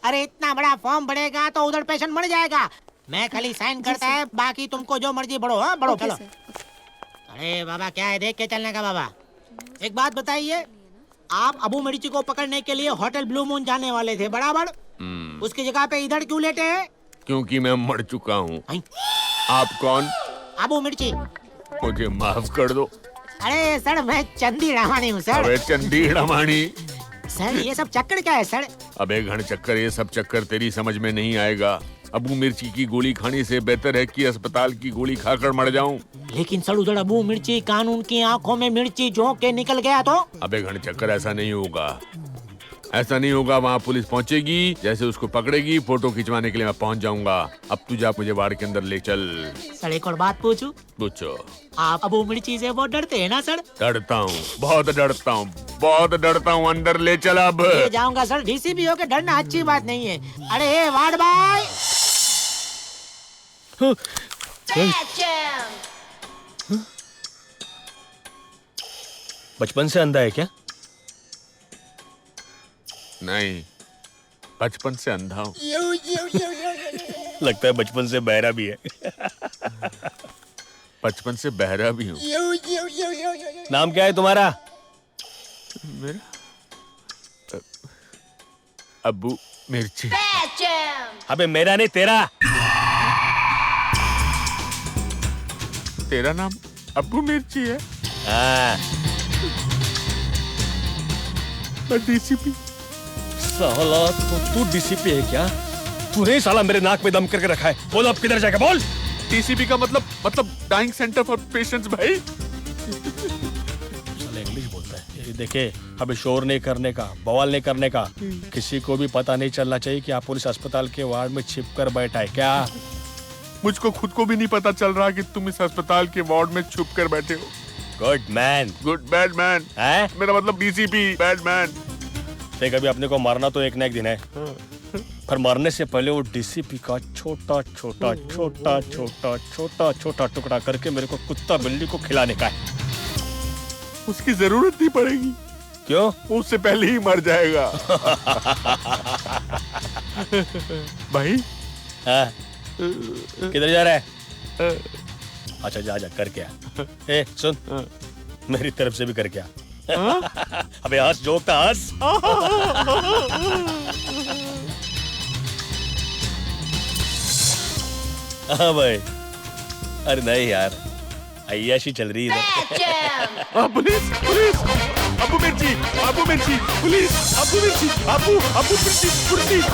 अरे इतना बड़ा फॉर्म भरेगा तो उधर पेशेंट मर जाएगा। मैं खाली साइन करता है, बाकी तुमको जो मर्जी बढ़ो। हाँ बढ़ो चलो। अरे बाबा क्या है, देख के चलने का बाबा। एक बात बताइए, आप अबू मिर्ची को पकड़ने के लिए होटल ब्लू मून जाने वाले थे बराबर, उसकी जगह पे इधर क्यों लेटे हैं? क्योंकि मैं मर चुका हूँ। आप कौन? अबू मिर्ची। मुझे माफ कर दो। अरे सर मैं चंदी रामानी हूँ सर। अबे चंदी रामानी। सर ये सब चक्कर क्या है सर? अबे घन चक्कर, ये सब चक्कर तेरी समझ में नहीं आएगा। अबू मिर्ची की गोली खाने से बेहतर है कि अस्पताल की गोली खाकर मर जाऊं। लेकिन सर उधर अबू मिर्ची कानून की आंखों में मिर्ची झोंक के निकल गया तो? अबे घन चक्कर, ऐसा नहीं होगा, ऐसा नहीं होगा। वहाँ पुलिस पहुँचेगी, जैसे उसको पकड़ेगी फोटो खिंचवाने के लिए मैं पहुँच जाऊंगा। अब तू जा, मुझे वार्ड के अंदर ले चल। सर एक और बात पूछूं? पूछो। आप अबू मिर्ची से बहुत डरते हैं ना सर? डरता हूँ, बहुत डरता हूँ, बहुत डरता हूँ। अंदर ले चल अब। ले जाऊंगा सर, डीसीपी होके डरना अच्छी बात नहीं है। अरे वार्ड बॉय। बचपन से अंधा है क्या? नहीं, बचपन से अंधा हूँ। लगता है बचपन से बहरा भी है। बचपन से बहरा भी हूँ। नाम क्या है तुम्हारा? मेरा अबू मिर्ची। अबे मेरा नहीं, तेरा। तेरा नाम अबू मिर्ची है? हाँ। मैं डीसीपी। साला तो तू डीसीपी है क्या? तूने साला मेरे नाक में दम करके रखा है। बोल अब किधर जाएगा, बोल। डीसीपी का मतलब डाइंग सेंटर फॉर पेशेंट्स भाई। साला इंग्लिश बोलता है। ये देखे, अबे शोर नहीं करने का, बवाल नहीं करने का। किसी को भी पता नहीं चलना चाहिए कि आप पुलिस अस्पताल के वार्ड में छिप कर बैठा है क्या? मुझको खुद को भी नहीं पता चल रहा कि तुम इस अस्पताल के वार्ड में छुप कर बैठे हो। Good man. Good bad man है? मेरा मतलब डीसीपी बैड मैन। देख, अभी अपने को मारना तो एक ना एक दिन है, पर मरने से पहले वो डीसीपी का छोटा छोटा छोटा छोटा छोटा छोटा टुकड़ा करके मेरे को कुत्ता बिल्ली को खिलाने का है। उसकी जरूरत नहीं पड़ेगी। क्यों? उससे पहले ही मर जाएगा। भाई हाँ? किधर जा रहा है? अच्छा जा जा करके आ। ए सुन, मेरी तरफ से भी करके आ। अबे हंस, जोकता हंस। हाँ भाई। अरे नहीं यार, अय्याशी चल रही है। पुलिस पुलिस, अबू मिर्ची, अबू मिर्ची, पुलिस, अबू मिर्ची, अबू मिर्ची, पुलिस।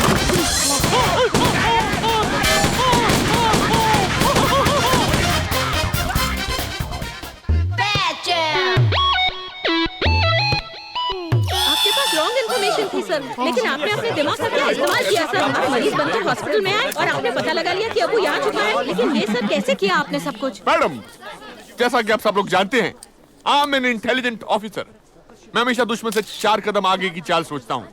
आपके पास रॉन्ग इन्फॉर्मेशन थी सर, लेकिन आपने अपने दिमाग का क्या इस्तेमाल किया सर? आप मरीज बनकर हॉस्पिटल में आए और आपने पता लगा लिया कि अबू यहाँ छुपा है। लेकिन ये सर कैसे किया आपने सब कुछ? मैडम, जैसा कि आप सब लोग जानते हैं, I am an intelligent officer. मैं हमेशा दुश्मन से 4 कदम आगे की चाल सोचता हूँ।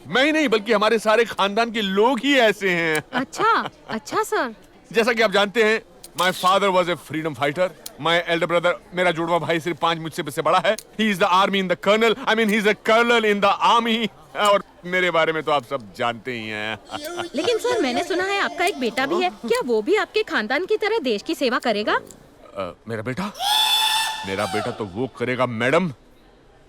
मैं ही नहीं बल्कि हमारे सारे खानदान के लोग ही ऐसे हैं। अच्छा सर। जैसा कि आप जानते हैं, my father was a freedom fighter. My elder brother, मेरा जुड़वा भाई सिर्फ 5 मुझसे से बड़ा है। He is the army in the colonel, I mean he is a colonel in the army. और मेरे बारे में तो आप सब जानते ही हैं। लेकिन सर मैंने सुना है आपका एक बेटा भी है, क्या वो भी आपके खानदान की तरह देश की सेवा करेगा? मेरा बेटा तो वो करेगा मैडम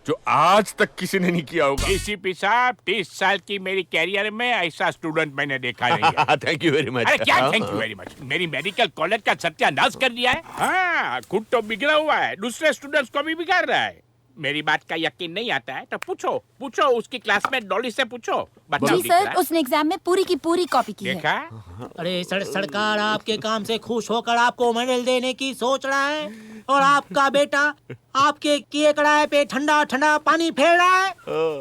जो आज तक किसी ने नहीं किया होगा। डीसीपी साहब, 30 साल की मेरी कैरियर में ऐसा स्टूडेंट मैंने देखा नहीं है। Thank you very much. अरे क्या थैंक यू वेरी मच, मेरी मेडिकल कॉलेज का सत्यानाश कर दिया है। हाँ, खुद तो बिगड़ा हुआ है, दूसरे स्टूडेंट्स को भी बिगाड़ रहा है। मेरी बात का यकीन नहीं आता है तो पूछो उसकी क्लासमेट डॉली से पूछो। जी सर, उसने एग्जाम में पूरी की पूरी कॉपी की है। देखा? अरे सरकार आपके काम से खुश होकर आपको मेडल देने की सोच रहा है, और आपका बेटा आपके किए कड़ाए पे ठंडा ठंडा पानी फेर रहा है।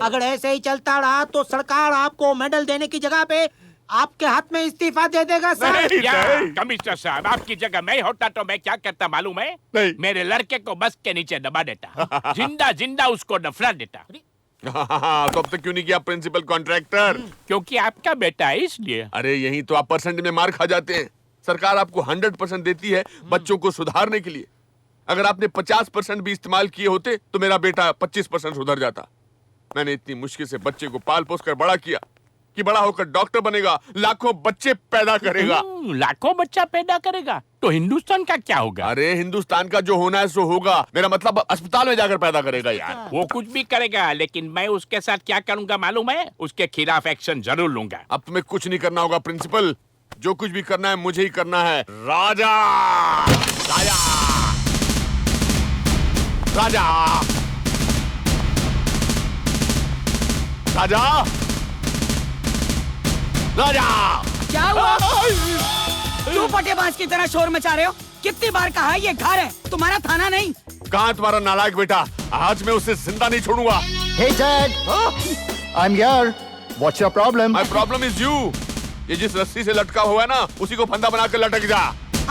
अगर ऐसे ही चलता रहा तो सरकार आपको मेडल देने की जगह पे आपके हाथ में इस्तीफा दे देगा सर। कमिश्नर साहब, आपकी जगह मैं होता तो मैं क्या करता मालूम है? मेरे लड़के को बस के नीचे दबा देता, जिंदा उसको दफना देता। तो अब तक क्यों नहीं किया प्रिंसिपल कॉन्ट्रैक्टर? क्योंकि आपका बेटा है इसलिए। अरे यही तो आप परसेंट में मार खा जाते हैं। सरकार आपको 100% देती है बच्चों को सुधारने के लिए। अगर आपने 50% भी इस्तेमाल किए होते तो मेरा बेटा 25% सुधर जाता। मैंने इतनी मुश्किल से बच्चे को पाल पोस कर बड़ा किया, कि बड़ा होकर डॉक्टर बनेगा, लाखों बच्चे पैदा करेगा। लाखों बच्चा पैदा करेगा तो हिंदुस्तान का क्या होगा? अरे हिंदुस्तान का जो होना है सो होगा। मेरा मतलब अस्पताल में जाकर पैदा करेगा यार। वो कुछ भी करेगा, लेकिन मैं उसके साथ क्या करूंगा मालूम है? उसके खिलाफ एक्शन जरूर लूंगा। अब तुम्हें कुछ नहीं करना होगा प्रिंसिपल, जो कुछ भी करना है मुझे ही करना है। राजा राजा राजा राजा राजा। क्या हुआ? क्यों पटेबाज की तरह शोर मचा रहे हो? कितनी बार कहा है ये घर है, तुम्हारा थाना नहीं। कहाँ तुम्हारा नालायक बेटा? आज मैं उसे जिंदा नहीं छोड़ूंगा। Hey Dad, I'm here. What's your problem? My problem is you. ये जिस रस्सी से लटका हुआ है ना, उसी को फंदा बनाकर लटक जा।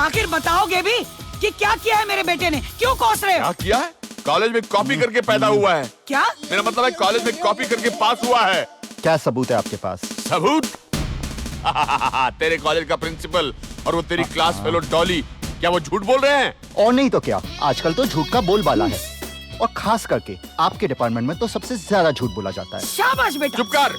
आखिर बताओगे भी कि क्या किया है मेरे बेटे ने? क्यों कोस रहे हो? क्या किया है? कॉलेज में कॉपी करके पैदा हुआ है। क्या? मेरा मतलब है कॉलेज में कॉपी करके पास हुआ है। क्या सबूत है आपके पास? सबूत? तेरे कॉलेज का प्रिंसिपल और वो तेरी क्लास फेलो डॉली, क्या वो झूठ बोल रहे हैं? और नहीं तो क्या, आजकल तो झूठ का बोलबाला है, और खास करके आपके डिपार्टमेंट में तो सबसे ज्यादा झूठ बोला जाता है। शाबाश बेटा। चुप कर।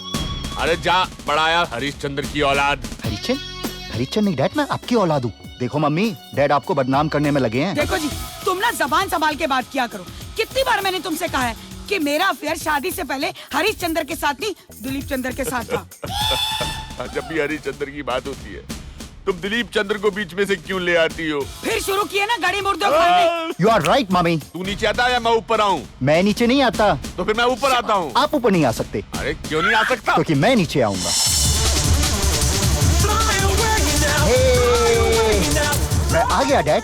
अरे जा बड़ाया हरिश्चंद्र की औलाद। हरिचंद नहीं डैड, मैं आपकी औलाद हूँ। देखो मम्मी, डैड आपको बदनाम करने में लगे हैं। देखो जी, तुम ना जबान संभाल के बात किया करो। कितनी बार मैंने तुमसे कहा है कि मेरा अफेयर शादी से पहले हरीश चंद्र के साथ नहीं, दिलीप चंद्र के साथ था। जब भी हरिश्चंद्र की बात होती है, तुम दिलीप चंद्र को बीच में से क्यों ले आती हो? फिर शुरू किए ना गाड़ी मुर्दों खाने। You are right mummy. तू नीचे आता है या मैं ऊपर आऊँ? मैं नीचे नहीं आता। तो फिर मैं ऊपर आता हूँ। आप ऊपर नहीं आ सकते। अरे क्यों नहीं आ सकता? क्योंकि मैं नीचे आऊंगा। मैं आ गया डैड।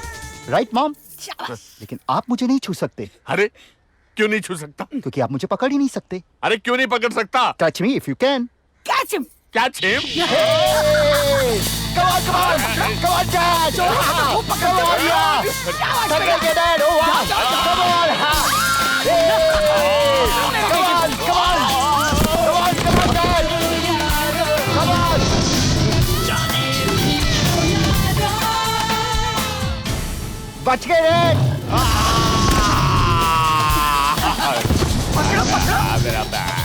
Right mom? लेकिन आप मुझे नहीं छू सकते। अरे क्यों नहीं छू सकता? क्योंकि आप मुझे पकड़ ही नहीं सकते। अरे क्यों नहीं पकड़ सकता? Touch me if you can. Catch him. क्या छेम? Come on, come on, come on, Dad! Come on, yeah! Tackle के Dad! Oh wow! Come on! Hey! Come on, come on! Come on, come on, Dad! Come on! बच गए Dad! पकड़ो पकड़ो। मेरा bag.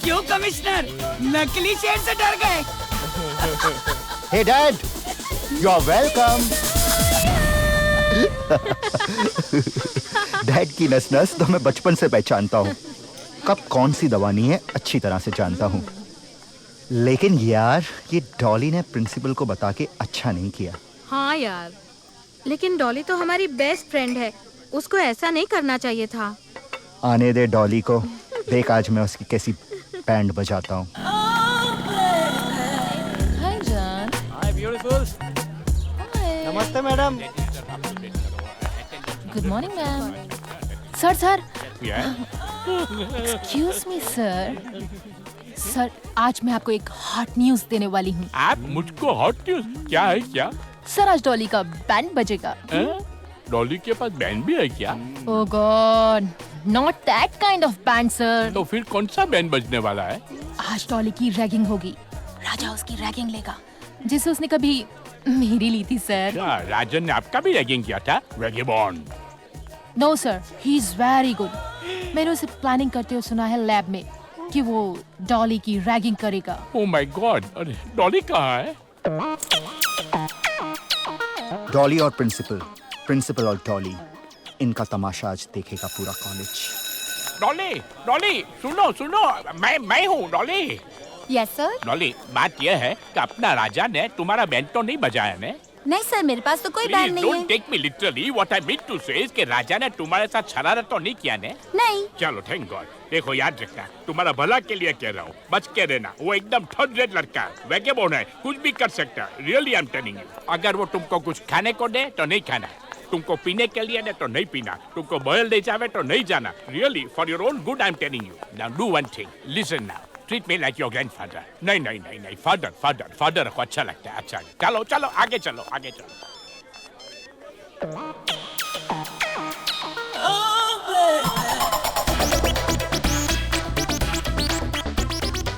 क्यों commissioner, नकली शेर से डर गए? Hey Dad! You are welcome! Dad की नस नस तो मैं बचपन से पहचानता हूँ। कब कौन सी दवानी है अच्छी तरह से जानता हूँ। लेकिन यार, ये डॉली ने प्रिंसिपल को बता के अच्छा नहीं किया। हाँ यार, लेकिन डॉली तो हमारी बेस्ट फ्रेंड है, उसको ऐसा नहीं करना चाहिए था। आने दे डॉली को, देख आज मैं उसकी कैसी बैंड बजाता हूँ। हाय जान। Hi beautiful. नमस्ते madam. Good morning ma'am. Sir sir, excuse me sir. Sir, आज मैं आपको एक हॉट न्यूज देने वाली हूँ। आप मुझको हॉट न्यूज? क्या है क्या? सर, आज डॉली का बैंड बजेगा। डॉली के पास बैंड भी है क्या? Oh god, not that kind of band sir. तो फिर कौन सा बैंड बजने वाला है? आज डॉली की रैगिंग होगी। राजा उसकी रैगिंग लेगा, जिसे उसने कभी मेरी ली थी सर। क्या राजन ने आपका भी रैगिंग किया था? रैगिबॉन। No sir, he is very good. मैंने उसे प्लानिंग करते हुए सुना है लैब में कि वो डॉली की रैगिंग करेगा। ओह माय गॉड, अरे डॉली कहाँ है? डॉली और प्रिंसिपल, प्रिंसिपल और डॉली, इनका तमाशा आज देखेगा पूरा कॉलेज। डॉली, डॉली, सुनो सुनो, मैं हूँ डॉली। Yes sir. डॉली, बात यह है कि अपना राजा ने तुम्हारा बैंड तो नहीं बजाया ने? नहीं सर, मेरे पास तो कोई बैंड नहीं डोंट है। Take me literally, what I mean to say is कि राजा ने तुम्हारे साथ शरारत तो नहीं किया ने? नहीं। चलो थैंक गॉड। देखो याद रखना, तुम्हारा भला के लिए कह रहा हूँ, बच के रहना। वो एकदम थर्ड रेट लड़का है, वैगेबॉन है, कुछ भी कर सकता है। Really I am telling you. अगर वो तुमको कुछ खाने को दे तो नहीं खाना, तुमको पीने के लिए दे तो नहीं पीना, तुमको बहल ले जावे तो नहीं जाना। Really for your own good I am telling you. Now do one thing, listen now, treat me like your grandfather. नहीं नहीं नहीं नहीं, फादर फादर फादर को अच्छा लगता है। अच्छा चलो चलो आगे चलो, आगे चलो।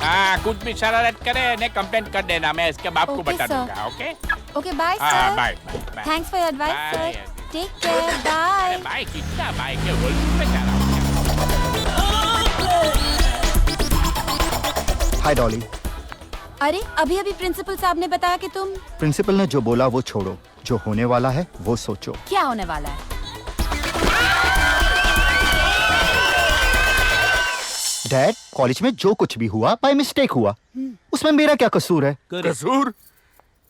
हाँ, कुछ भी शरारत करे ने कंप्लेंट कर देना, मैं इसके बाप को Okay, बता sir. दूंगा। ओके ओके, बाय हाँ sir. Bye bye. Thanks for your advice Bye. Sir. Take care, bye. अरे बाइक कितना बाइक है, होल्ड पे जा रहा हूँ। हाय डॉली। अरे अभी अभी प्रिंसिपल साहब ने बताया कि तुम। प्रिंसिपल ने जो बोला वो छोड़ो, जो होने वाला है वो सोचो। क्या होने वाला है? डैड, कॉलेज में जो कुछ भी हुआ बाय मिस्टेक हुआ, उसमें मेरा क्या कसूर है? कसूर?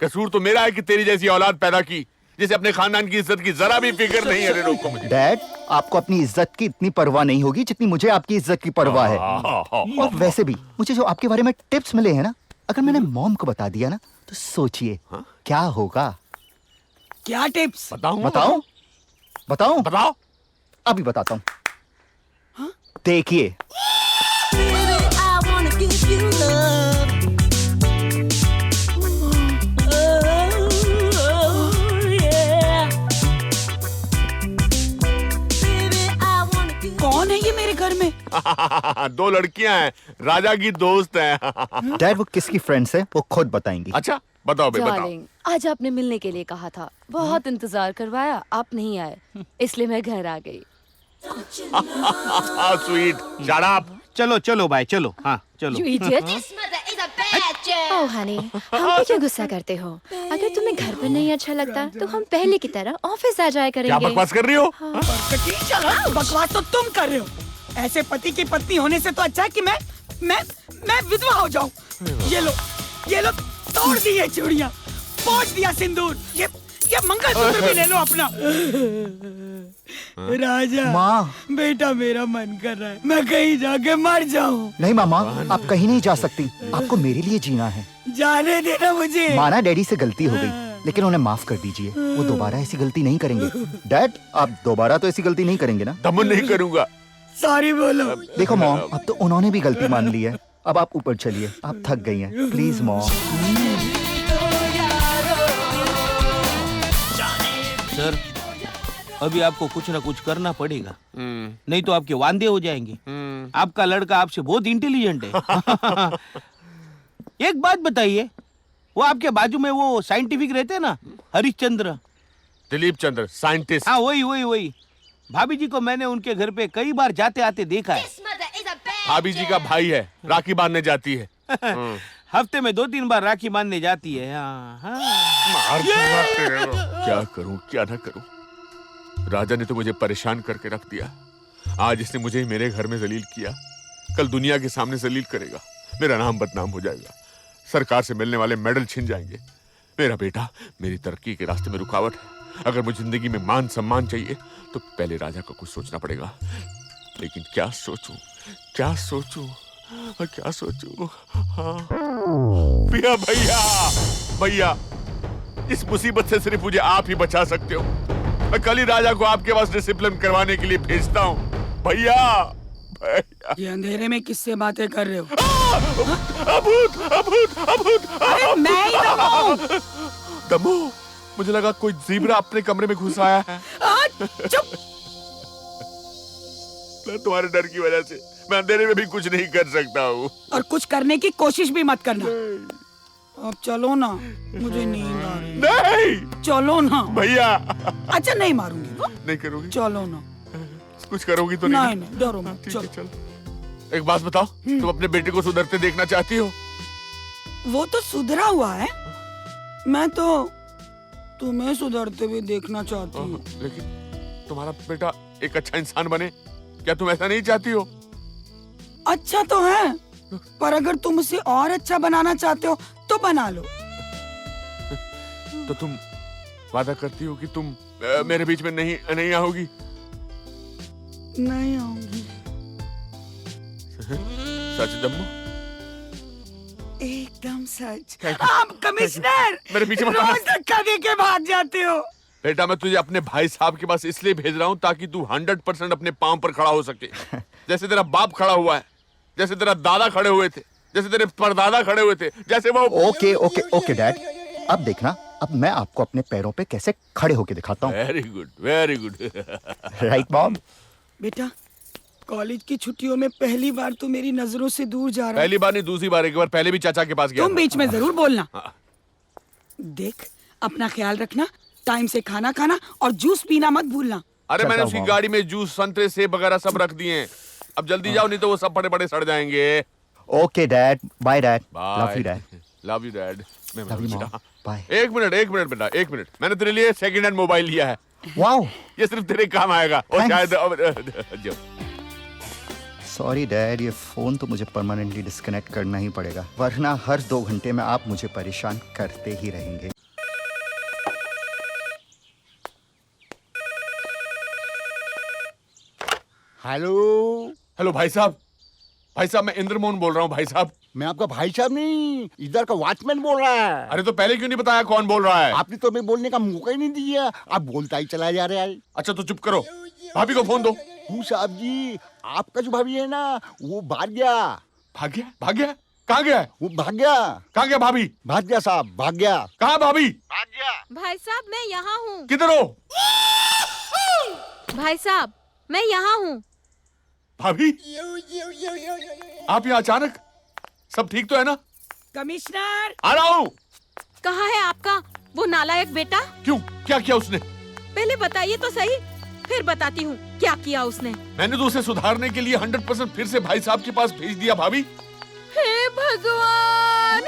कसूर तो मेरा है कि तेरी जैसी औलाद पैदा की जिसे अपने खानदान की इज्जत की जरा भी फिक्र नहीं है। रोको मुझे। डैड, आपको अपनी इज्जत की इतनी परवाह नहीं होगी जितनी मुझे आपकी इज्जत की परवाह है। और वैसे भी मुझे जो आपके बारे में टिप्स मिले हैं ना, अगर मैंने मॉम को बता दिया ना तो सोचिए क्या होगा। क्या टिप्स? बताऊं? बताओ। अभी बताता हूँ। देखिए। कौन है ये मेरे घर में? दो लड़कियां हैं, राजा की दोस्त हैं। डैड, वो किसकी फ्रेंड्स है वो खुद बताएंगी। अच्छा बताओ बे, बताओ। डार्लिंग, आज आपने मिलने के लिए कहा था, बहुत इंतजार करवाया, आप नहीं आए, इसलिए मैं घर आ गई। Sweet, shut up. चलो चलो भाई, चलो। हाँ चलो। You idiot! ओह हनी, हम पे क्यों गुस्सा करते हो? अगर तुम्हें घर पर नहीं अच्छा लगता तो हम पहले की तरह ऑफिस आ जाया करेंगे। क्या बकवास कर रही हो? बकवास तो तुम कर रहे हो। ऐसे पति की पत्नी होने से तो अच्छा है कि मैं विधवा हो जाऊं। ये लो तोड़ दी ये चूड़ियां, पोंछ दिया सिंदूर, ये मंगलसूत्र भी ले लो अपना। राजा, माँ, बेटा मेरा मन कर रहा है मैं कहीं जाके मर जाऊं। नहीं मामा, आप कहीं नहीं जा सकती, आपको मेरे लिए जीना है। जाने देना मुझे। माना डैडी से गलती हो गई, लेकिन उन्हें माफ कर दीजिए, वो दोबारा ऐसी गलती नहीं करेंगे। डैड, आप दोबारा तो ऐसी गलती नहीं करेंगे ना? दमन नहीं करूंगा। सॉरी बोलो। देखो मॉम, अब तो उन्होंने भी गलती मान ली है, अब आप ऊपर चलिए, आप थक गई हैं। Please mom. सर, अभी आपको कुछ ना कुछ करना पड़ेगा, नहीं तो आपके वांदे हो जाएंगे। आपका लड़का आपसे बहुत इंटेलिजेंट है। एक बात बताइए, वो आपके बाजू में वो साइंटिफिक रहते हैं ना, हरिश्चंद्र? दिलीप चंद्र, साइंटिस्ट। हाँ वही। भाभी जी को मैंने उनके घर पे कई बार जाते आते देखा है। भाभी जी का भाई है, राखी बांधने जाती है। हफ्ते में 2-3 बार राखी बांधने जाती है। हाँ। क्या करूं क्या ना करूं, राजा ने तो मुझे परेशान करके रख दिया। आज इसने मुझे मेरे घर में जलील किया, कल दुनिया के सामने जलील करेगा। मेरा नाम बदनाम हो जाएगा, सरकार से मिलने वाले मेडल छिन जाएंगे। मेरा बेटा मेरी तरक्की के रास्ते में रुकावट है। अगर मुझे जिंदगी में मान सम्मान चाहिए तो पहले राजा को कुछ सोचना पड़ेगा। लेकिन क्या सोचूं? हाँ। भैया, इस मुसीबत से सिर्फ मुझे आप ही बचा सकते हो। मैं कल ही राजा को आपके पास डिसिप्लिन करवाने के लिए भेजता हूँ। भैया। ये अंधेरे में किससे बातें कर रहे हो? अभूत। अरे मैं ही दमू, मुझे लगा कोई ज़ीब्रा अपने कमरे में घुस आया है। चुप। तुम्हारे डर की वजह से मैं अंधेरे में भी कुछ नहीं कर सकता हूँ। और कुछ करने की कोशिश भी मत करना। अब चलो ना, मुझे नींद आ रही है। नहीं, चलो ना भैया। अच्छा नहीं मारूंगी। नहीं करोगी? चलो ना। कुछ करोगी तो नहीं डरो मत। ठीक है, चलो। एक बात बताओ, तुम अपने बेटे को सुधरते देखना चाहती हो? वो तो सुधरा हुआ है, मैं तो तुम्हें सुधरते हुए देखना चाहती हूँ। लेकिन तुम्हारा बेटा एक अच्छा इंसान बने, क्या तुम ऐसा नहीं चाहती हो? अच्छा तो है, पर अगर तुम उसे और अच्छा बनाना चाहते हो तो बना लो। तो तुम वादा करती हो कि तुम मेरे बीच में नहीं आओगी? नहीं आऊंगी। सच दम्मू? एकदम सच। आप कमिश्नर मेरे पीछे मत रोज धक्का दे के भाग जाते हो। बेटा, मैं तुझे अपने भाई साहब के पास इसलिए भेज रहा हूँ ताकि तू 100% अपने पांव पर खड़ा हो सके। जैसे तेरा बाप खड़ा हुआ है, जैसे तेरा दादा खड़े हुए थे, जैसे तेरे परदादा खड़े हुए थे, जैसे वो। ओके डैड, अब देखना, अब मैं आपको अपने पैरों पे कैसे खड़े होके दिखाता हूँ। Very good. Right mom? बेटा, कॉलेज की छुट्टियों में पहली बार तो मेरी नजरों से दूर जा रहा है। पहली बार नहीं, दूसरी बार। एक बार पहले भी चाचा के पास गया। तुम बीच में जरूर बोलना। देख, अपना ख्याल रखना, टाइम से खाना खाना और जूस पीना मत भूलना। अरे मैंने चलता उसकी हूँ। गाड़ी में जूस संतरे सेब वगैरह सब रख दिए हैं। अब जल्दी जाओ नहीं तो वो सब बड़े बड़े सड़ जाएंगे। Okay dad, bye dad, love bye you dad, love you dad. मैं लव यू मॉम, बेटा बाय। एक मिनट बेटा, एक मिनट। मैंने तेरे लिए सेकंड हैंड मोबाइल लिया है। वाओ, ये सिर्फ तेरे काम आएगा और Thanks. शायद जो सॉरी डैड, ये फोन तो मुझे परमानेंटली डिस्कनेक्ट करना ही पड़ेगा, वरना हर 2 घंटे में आप मुझे परेशान करते ही रहेंगे। हेलो, हेलो भाई साहब मैं इंद्रमोहन बोल रहा हूँ भाई साहब। मैं आपका भाई साहब नहीं, इधर का वॉचमैन बोल रहा है। अरे तो पहले क्यों नहीं बताया कौन बोल रहा है? आपने तो हमें बोलने का मौका ही नहीं दिया, आप बोलता ही चला जा रहा है। अच्छा तो चुप करो, भाभी को फोन दो। हूँ साहब जी, आपका जो भाभी है ना वो भाग गया। भाग गया? कहाँ गया है? वो भाग गया। कहाँ गया भाभी? भाग गया साहब, भाग गया। कहाँ भाभी? भाग गया। भाई साहब मैं यहाँ हूँ। किधर हो भाई साहब मैं यहाँ हूँ। भाभी? आप यहाँ अचानक? सब ठीक तो है ना? कमिश्नर, आ रहा हूँ। कहाँ है आपका वो नालायक बेटा? क्यों, क्या किया उसने? पहले बताइए तो सही, फिर बताती हूँ क्या किया उसने। मैंने तो उसे सुधारने के लिए 100% फिर से भाई साहब के पास भेज दिया भाभी। हे भगवान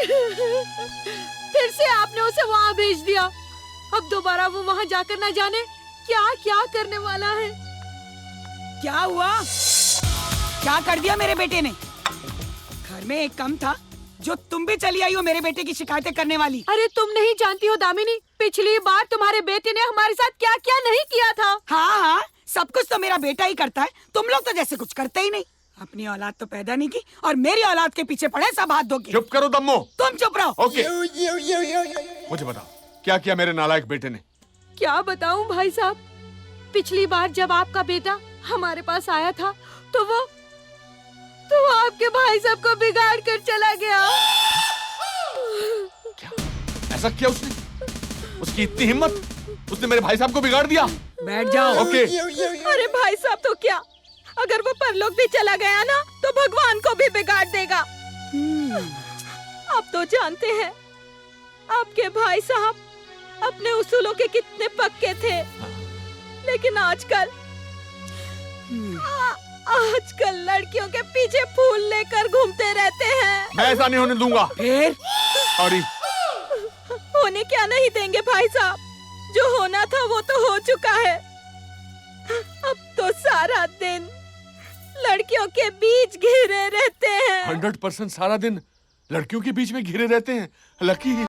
फिर से आपने उसे वहाँ भेज दिया। अब दोबारा वो वहाँ जाकर ना जाने क्या क्या करने वाला है। क्या हुआ? क्या कर दिया मेरे बेटे ने? घर में एक कम था जो तुम भी चली आई हो मेरे बेटे की शिकायतें करने वाली। अरे तुम नहीं जानती हो दामिनी, पिछली बार तुम्हारे बेटे ने हमारे साथ क्या क्या नहीं किया था। हाँ, सब कुछ तो मेरा बेटा ही करता है, तुम लोग तो जैसे कुछ करते ही नहीं। अपनी औलाद तो पैदा नहीं की और मेरी औलाद के पीछे पड़े सब हाथ धोके। चुप करो दम्मो। तुम चुप रहो। ओके, मुझे बताओ क्या किया मेरे नालायक बेटे ने? क्या बताऊं भाई साहब, पिछली बार जब आपका बेटा हमारे पास आया था तो वो आपके भाई साहब को बिगाड़ कर चला गया। क्या ऐसा किया उसने? उसकी इतनी हिम्मत, उसने मेरे भाई साहब को बिगाड़ दिया। बैठ जाओ। ओके। अरे भाई साहब तो क्या, अगर वो परलोक भी चला गया ना तो भगवान को भी बिगाड़ देगा। आप तो जानते हैं आपके भाई साहब अपने उसूलों के कितने पक्के थे, लेकिन आजकल लड़कियों के पीछे फूल लेकर घूमते रहते हैं। मैं ऐसा नहीं होने दूंगा। फिर सॉरी। होने क्या नहीं देंगे भाई साहब, जो होना था वो तो हो चुका है। अब तो सारा दिन लड़कियों के बीच घिरे रहते हैं। 100% सारा दिन लड़कियों के बीच में घिरे रहते हैं। लकी